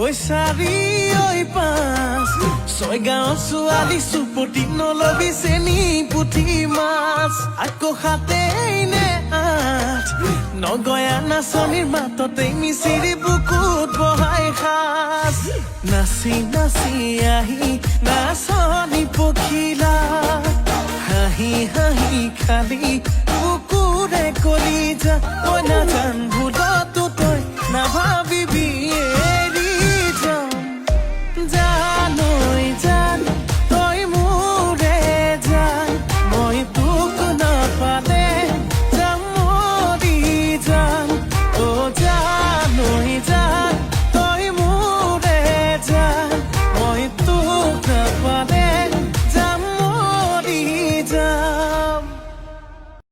চাৰি ঐ পাঁচ ছয় গাঁৱৰ ছোৱালী চুপতি নলবি চেনি পুঠি মাছ আকৌ সাতেই নে আঠ নগয়া নাচনীৰ মাততেই মিচিৰি বুকুত বহাই সাজ নাচি নাচি আহি নাচনী পখিলা হাঁহি হাঁহি খালি বুকুৰে কলিজা তই নাজান ভুলতো তই নাভাব